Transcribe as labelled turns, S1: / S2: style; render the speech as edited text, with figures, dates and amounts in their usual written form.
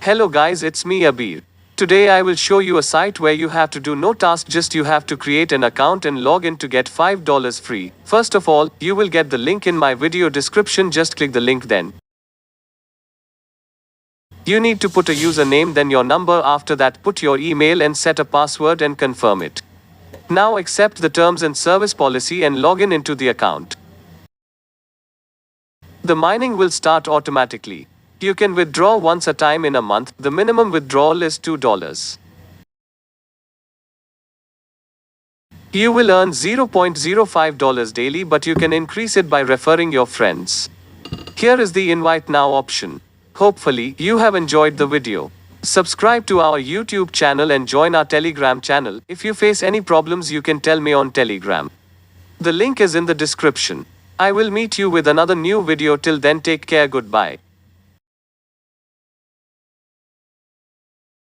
S1: Hello guys, it's me Abir. Today I will show you a site where you have to do no task, just you have to create an account and log in to get $5 free. First of all, you will get the link in my video description, just click the link then. You need to put a username, then your number, after that put your email and set a password and confirm it. Now accept the terms and service policy and log in into the account. The mining will start automatically. You can withdraw once a time in a month. The minimum withdrawal is $2. You will earn $0.05 daily, but you can increase it by referring your friends. Here is the invite now option. Hopefully, you have enjoyed the video. Subscribe to our YouTube channel and join our Telegram channel. If you face any problems, you can tell me on Telegram. The link is in the description. I will meet you with another new video. Till then, take care. Goodbye.